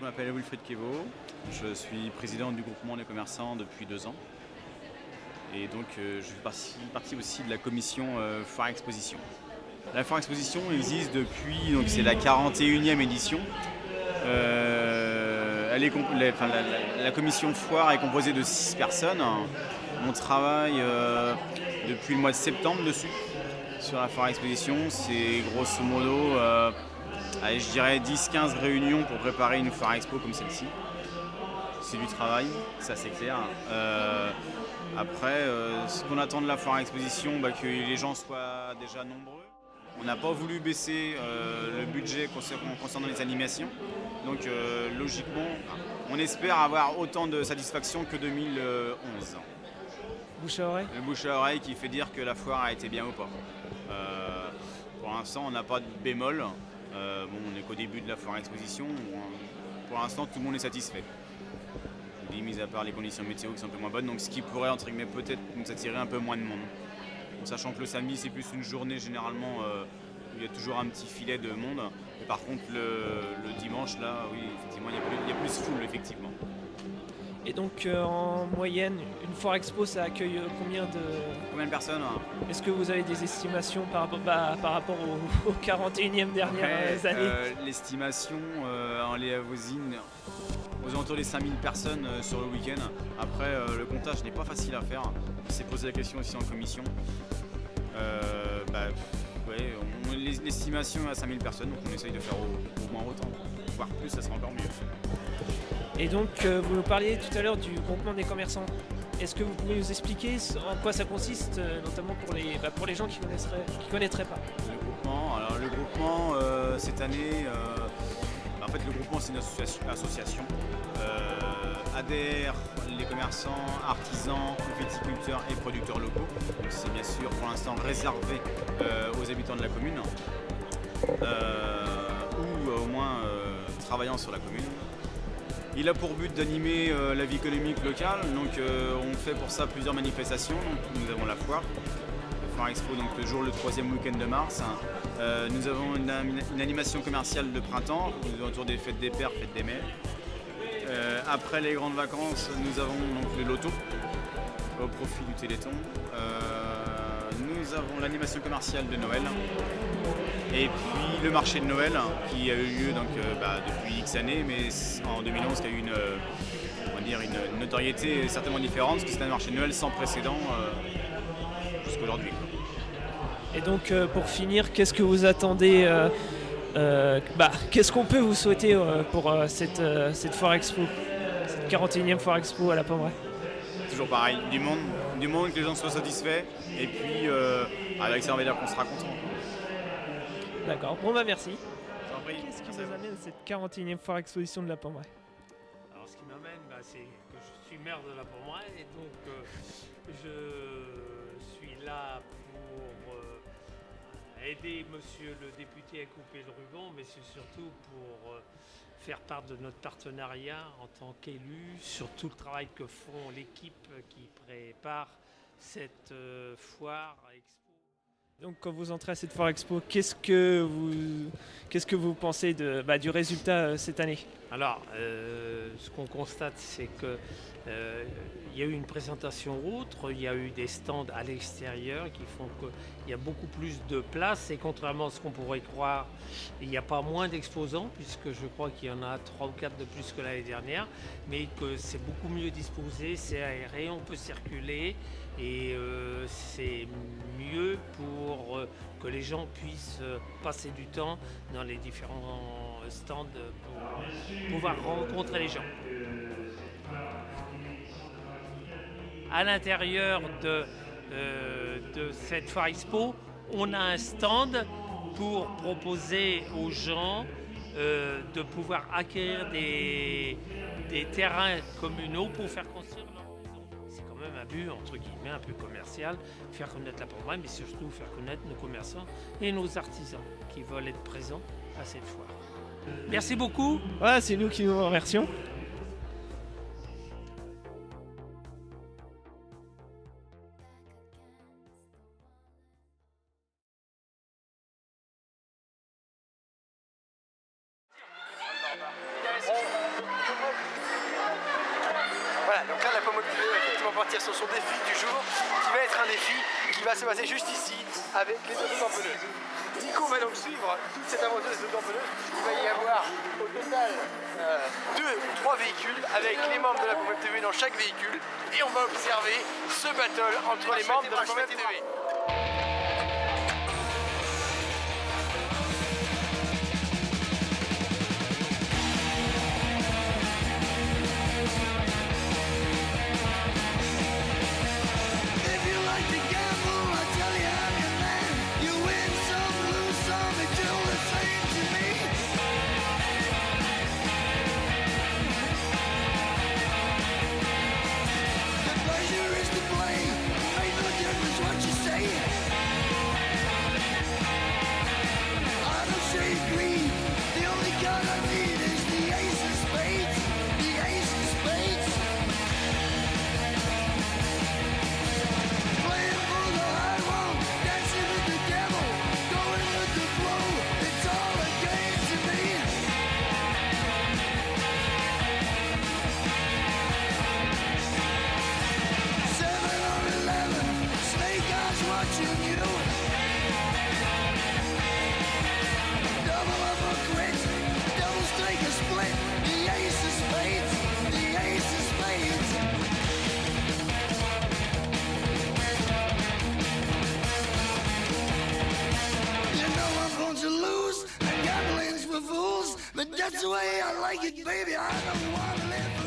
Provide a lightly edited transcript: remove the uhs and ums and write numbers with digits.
m'appelle Wilfried Kevo, je suis président du groupement des commerçants depuis 2 ans. Et donc je fais partie aussi de la commission Foire Exposition. La Foire Exposition existe depuis, donc c'est la 41e édition. La commission Foire est composée de 6 personnes. On travaille depuis le mois de septembre dessus, sur la Foire Exposition. C'est grosso modo, je dirais 10-15 réunions pour préparer une Foire Expo comme celle-ci. C'est du travail, ça c'est clair. Après, ce qu'on attend de la Foire Exposition, que les gens soient déjà nombreux. On n'a pas voulu baisser le budget concernant les animations. Donc logiquement, on espère avoir autant de satisfaction que 2011. Bouche à oreille ? Le bouche à oreille qui fait dire que la foire a été bien ou pas. Pour l'instant, on n'a pas de bémol. On n'est qu'au début de la Foire Exposition. Pour l'instant, tout le monde est satisfait. Mis à part les conditions météo qui sont un peu moins bonnes, donc ce qui pourrait entre guillemets peut-être nous attirer un peu moins de monde. Sachant que le samedi c'est plus une journée généralement où il y a toujours un petit filet de monde. Et par contre le dimanche là, oui effectivement il y a plus foule effectivement. Et donc en moyenne, une foire expo ça accueille combien de personnes Est-ce que vous avez des estimations par rapport aux 41e dernières années L'estimation en les avoisine aux alentours des 5000 personnes sur le week-end. Après, le comptage n'est pas facile à faire. On s'est posé la question aussi en commission. L'estimation est à 5000 personnes, donc on essaye de faire au moins autant. Voire plus, ça sera encore mieux. Et donc, vous nous parliez tout à l'heure du groupement des commerçants. Est-ce que vous pouvez nous expliquer en quoi ça consiste, notamment pour les gens qui ne connaîtraient pas ? Le groupement, cette année... le groupement, c'est une association. Adhèrent les commerçants, artisans, viticulteurs et producteurs locaux. Donc c'est bien sûr pour l'instant réservé aux habitants de la commune ou au moins travaillant sur la commune. Il a pour but d'animer la vie économique locale. Donc on fait pour ça plusieurs manifestations. Donc, nous avons la foire. Foire Expo, donc le 3e week-end de mars. Nous avons une animation commerciale de printemps autour des fêtes des pères, fêtes des mères. Après les grandes vacances, nous avons donc le loto au profit du Téléthon. Nous avons l'animation commerciale de Noël et puis le marché de Noël qui a eu lieu depuis X années, mais en 2011 qui a eu une notoriété certainement différente parce que c'est un marché de Noël sans précédent jusqu'à aujourd'hui. Et donc pour finir, qu'est-ce que vous attendez qu'est-ce qu'on peut vous souhaiter pour cette Foire Expo, cette 41e Foire Expo à la Pommeraye ? Toujours pareil, du monde, que les gens soient satisfaits et puis avec ça on va dire qu'on sera content. D'accord, merci. Qu'est-ce qui vous amène à cette 41e Foire Exposition de la Pommeraye ? Alors ce qui m'amène, c'est que je suis maire de la Pommeraye et donc je suis là pour aider monsieur le député à couper le ruban, mais c'est surtout pour faire part de notre partenariat en tant qu'élu sur tout le travail que font l'équipe qui prépare cette foire expo. Donc quand vous entrez à cette Foire Expo, qu'est-ce que vous pensez du résultat cette année ? Alors, ce qu'on constate, c'est que il y a eu une présentation autre, il y a eu des stands à l'extérieur qui font qu'il y a beaucoup plus de place et contrairement à ce qu'on pourrait croire, il n'y a pas moins d'exposants puisque je crois qu'il y en a 3 ou 4 de plus que l'année dernière, mais que c'est beaucoup mieux disposé, c'est aéré, on peut circuler et c'est mieux pour que les gens puissent passer du temps dans les différents stands pour pouvoir rencontrer les gens. À l'intérieur de cette Foire Expo, on a un stand pour proposer aux gens de pouvoir acquérir des terrains communaux pour faire construire leur maison. C'est quand même un but, entre guillemets, un peu commercial, faire connaître la Pommeraye, mais surtout faire connaître nos commerçants et nos artisans qui veulent être présents à cette foire. Merci beaucoup. Voilà, c'est nous qui vous remercions. directement partir sur son défi du jour, qui va être un défi qui va se passer juste ici, avec les autotamponneuses. Nico va donc suivre toute cette aventure des autotamponneuses. Il va y avoir au total 2 ou 3 véhicules, avec les membres de la Pompe TV dans chaque véhicule, et on va observer ce battle entre les membres de la Pompe TV. But that's the way I like it, baby. I don't want to live